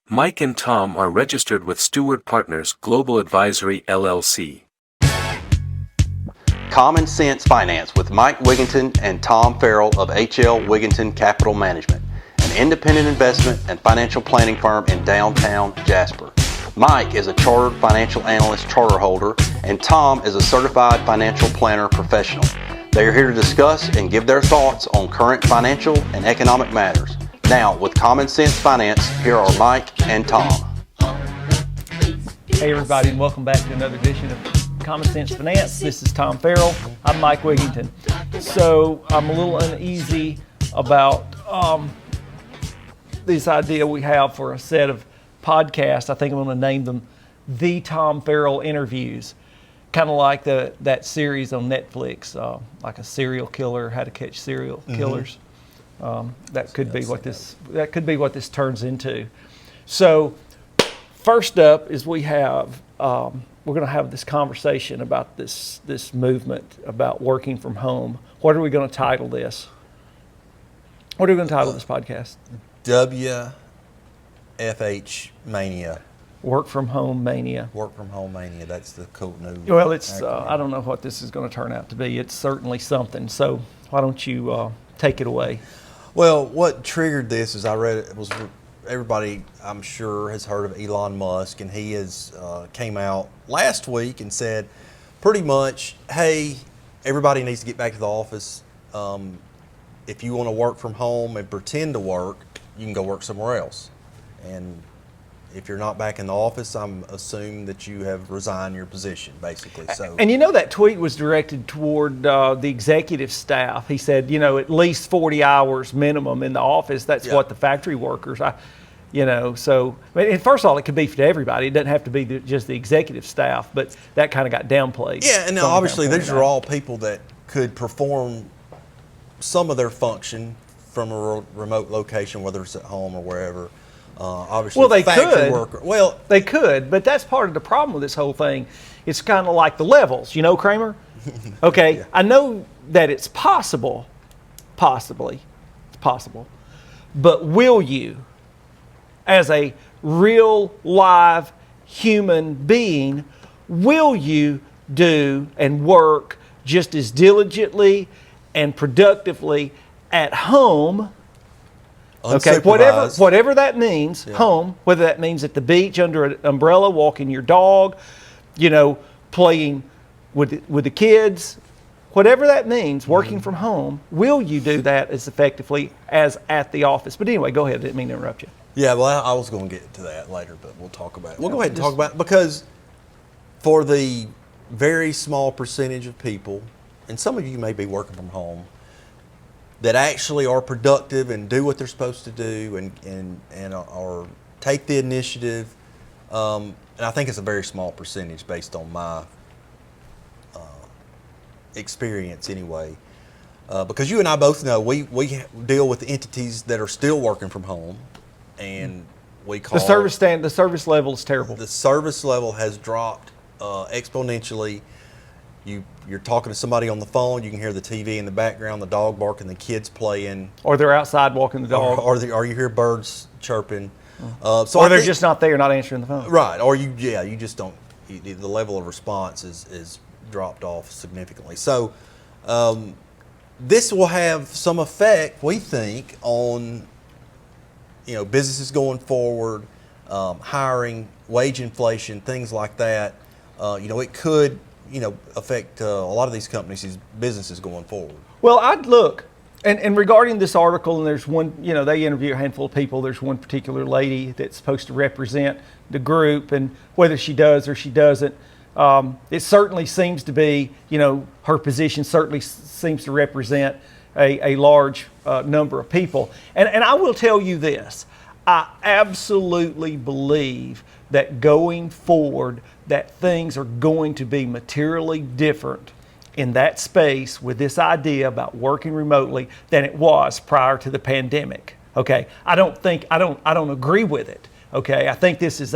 Mike and Tom are registered with Stewart Partners Global Advisory LLC. Common Sense Finance with Mike Wiginton and Tom Farrell of HL Wiginton Capital Management, an independent investment and financial planning firm in downtown Jasper. Mike is a chartered financial analyst charter holder, and Tom is a certified financial planner professional. They are here to discuss and give their thoughts on current financial and economic matters. Now, with Common Sense Finance, here are Mike and Tom. Hey everybody, and welcome back to another edition of Common Sense Finance. This is Tom Farrell. I'm Mike Wiginton. So I'm a little uneasy about this idea we have for a set of podcasts. I think I'm going to name them The Tom Farrell Interviews, kind of like that series on Netflix, like a serial killer, how to catch serial killers. That could be what this turns into. So first up is we're going to have this conversation about this movement about working from home. What are we going to title this? What are we going to title this podcast? WFH Mania. Work from home mania. Work from home mania. That's the cool new. Well, it's I don't know what this is going to turn out to be. It's certainly something. So why don't you take it away? Well, what triggered this is I read it was everybody I'm sure has heard of Elon Musk, and he came out last week and said pretty much, hey, everybody needs to get back to the office. If you want to work from home and pretend to work, you can go work somewhere else. And if you're not back in the office, I'm assuming that you have resigned your position, basically. So, and that tweet was directed toward the executive staff. He said, at least 40 hours minimum in the office. That's what the factory workers. So and first of all, it could be for everybody. It doesn't have to be just the executive staff, but that kind of got downplayed. Yeah, and now obviously these are all people that could perform some of their function from a remote location, whether it's at home or wherever. Obviously, well, they factory could. Worker. Well, they could, but that's part of the problem with this whole thing. It's kind of like the levels, Kramer? Okay, yeah. I know that it's possible, possibly, it's possible, but will you, as a real, live human being, will you do and work just as diligently and productively at home? Okay, whatever that means, home, whether that means at the beach under an umbrella, walking your dog, playing with the kids, whatever that means, working from home, will you do that as effectively as at the office? But anyway, go ahead. I didn't mean to interrupt you. Yeah, well, I was going to get to that later, but we'll talk about it. We'll go ahead and talk about it because for the very small percentage of people, and some of you may be working from home, that actually are productive and do what they're supposed to do and are take the initiative. And I think it's a very small percentage based on my experience anyway. Because you and I both know we deal with entities that are still working from home, and we call the service level is terrible. The service level has dropped exponentially. You're talking to somebody on the phone, you can hear the TV in the background, the dog barking, the kids playing. Or they're outside walking the dog. Or you hear birds chirping. Or they're just not there, not answering the phone. Right, or you just don't, the level of response is dropped off significantly. So this will have some effect, we think, on businesses going forward, hiring, wage inflation, things like that. It could affect a lot of these companies, these businesses going forward. Well, I'd look, and regarding this article, and there's one, they interview a handful of people. There's one particular lady that's supposed to represent the group, and whether she does or she doesn't, it certainly seems to be, her position certainly seems to represent a large number of people. And I will tell you this, I absolutely believe that going forward, that things are going to be materially different in that space with this idea about working remotely than it was prior to the pandemic. Okay, I don't agree with it. Okay, I think this was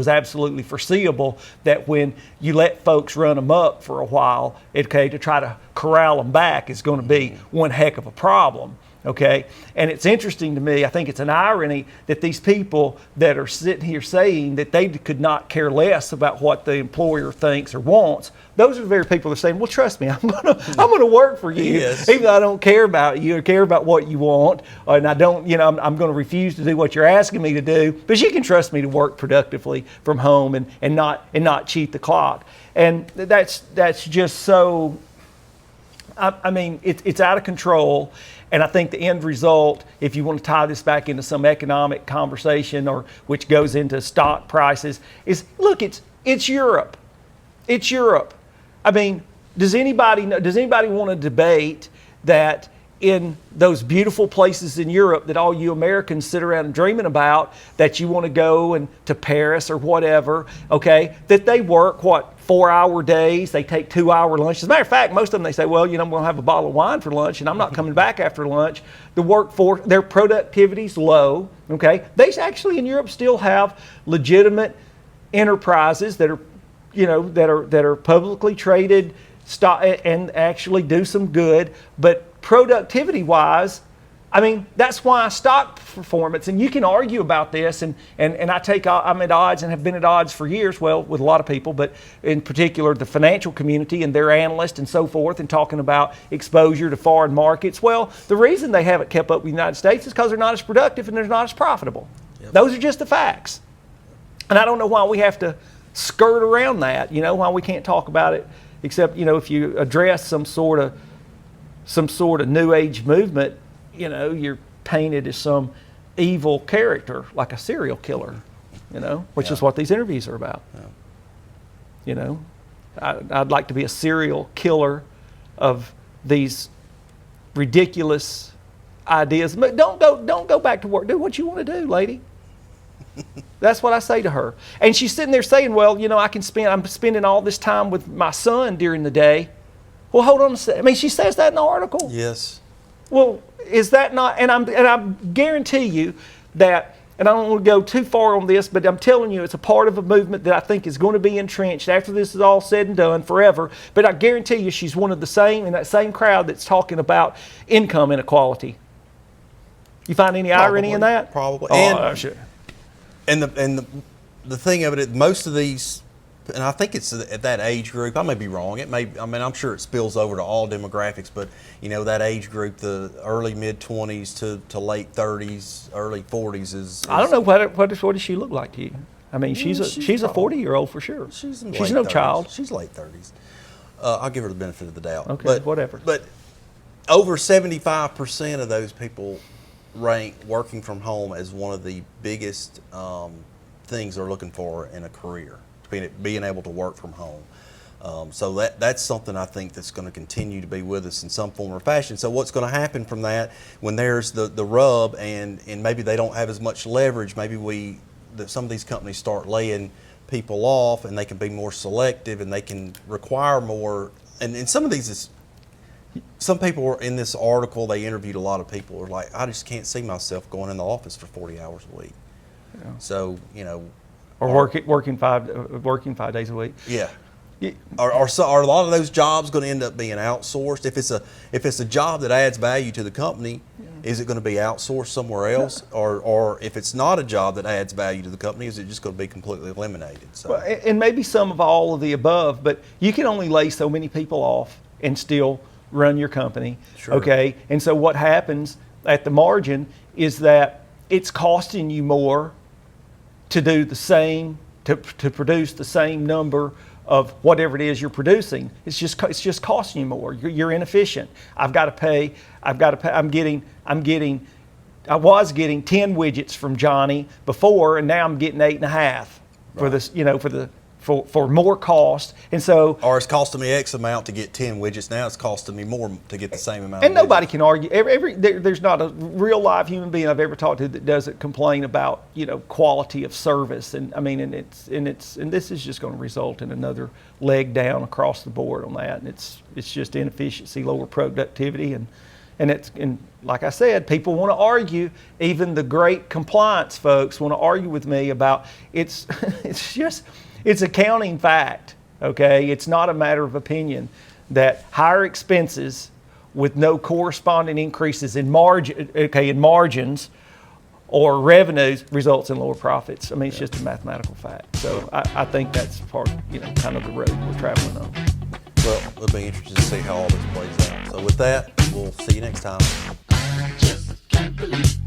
absolutely foreseeable that when you let folks run amok for a while, to try to corral them back is going to be one heck of a problem. Okay, and it's interesting to me, I think it's an irony that these people that are sitting here saying that they could not care less about what the employer thinks or wants, those are the very people that are saying, well, trust me, I'm gonna work for you, Yes. even though I don't care about you or care about what you want, and I don't, I'm going to refuse to do what you're asking me to do, but you can trust me to work productively from home and not cheat the clock. And that's just so, I mean, it's out of control. And I think the end result, if you want to tie this back into some economic conversation or which goes into stock prices, is look, it's Europe. It's Europe. I mean, does anybody want to debate that in those beautiful places in Europe that all you Americans sit around and dreaming about, that you want to go and to Paris or whatever, okay, that they work 4-hour days, they take 2-hour lunches. As a matter of fact, most of them, they say, well, I'm going to have a bottle of wine for lunch and I'm not coming back after lunch. The workforce, their productivity's low, okay? They actually in Europe still have legitimate enterprises that are, that are publicly traded stock and actually do some good, but productivity-wise, I mean, that's why stock performance, and you can argue about this, and I'm at odds and have been at odds for years, well, with a lot of people, but in particular the financial community and their analysts and so forth, and talking about exposure to foreign markets. Well, the reason they haven't kept up with the United States is because they're not as productive and they're not as profitable. Yep. Those are just the facts. And I don't know why we have to skirt around that, why we can't talk about it, except, if you address some sort of new age movement, you're painted as some evil character, like a serial killer, which is what these interviews are about. Yeah. I'd like to be a serial killer of these ridiculous ideas. But don't go back to work. Do what you want to do, lady. That's what I say to her. And she's sitting there saying, well, I'm spending all this time with my son during the day. Well, hold on a second. I mean, she says that in the article. Yes. Well, is that not, and I guarantee you that, and I don't want to go too far on this, but I'm telling you it's a part of a movement that I think is going to be entrenched after this is all said and done forever. But I guarantee you she's one of the same, in that same crowd that's talking about income inequality. You find any irony in that? Probably. Oh, sure. And the thing of it, most of these, and I think it's at that age group. I may be wrong. I'm sure it spills over to all demographics, but that age group, the early mid-20s to late 30s, early 40s is. I don't know what does she look like to you? I mean, she's a 40-year-old for sure. She's no 30s. child. She's late 30s. I'll give her the benefit of the doubt. Okay, but, whatever. But over 75% of those people rank working from home as one of the biggest things they're looking for in a career, being able to work from home. So that's something I think that's going to continue to be with us in some form or fashion. So what's going to happen from that, when there's the rub and maybe they don't have as much leverage, maybe some of these companies start laying people off and they can be more selective and they can require more. And some of these some people were in this article, they interviewed a lot of people, are like, I just can't see myself going in the office for 40 hours a week. Yeah. So, or working 5 days a week. Yeah. Are a lot of those jobs going to end up being outsourced? If it's a job that adds value to the company, is it going to be outsourced somewhere else? Or if it's not a job that adds value to the company, is it just going to be completely eliminated? So. Well, and maybe some of all of the above, but you can only lay so many people off and still run your company. Sure. Okay, and so what happens at the margin is that it's costing you more to do the same, to produce the same number of whatever it is you're producing. It's just costing you more. You're inefficient. I was getting 10 widgets from Johnny before, and now I'm getting 8.5 for this, for more cost. And so, or it's costing me X amount to get 10 widgets. Now it's costing me more to get the same amount. And of nobody widgets. can argue. There's not a real live human being I've ever talked to that doesn't complain about quality of service. And I mean, and this is just going to result in another leg down across the board on that. And it's just inefficiency, lower productivity, and like I said, people want to argue. Even the great compliance folks want to argue with me about it's accounting fact, okay? It's not a matter of opinion that higher expenses with no corresponding increases in margins or revenues results in lower profits. I mean, it's just a mathematical fact. So I think that's part, kind of the road we're traveling on. Well, it'll be interesting to see how all this plays out. So with that, we'll see you next time. Just can't believe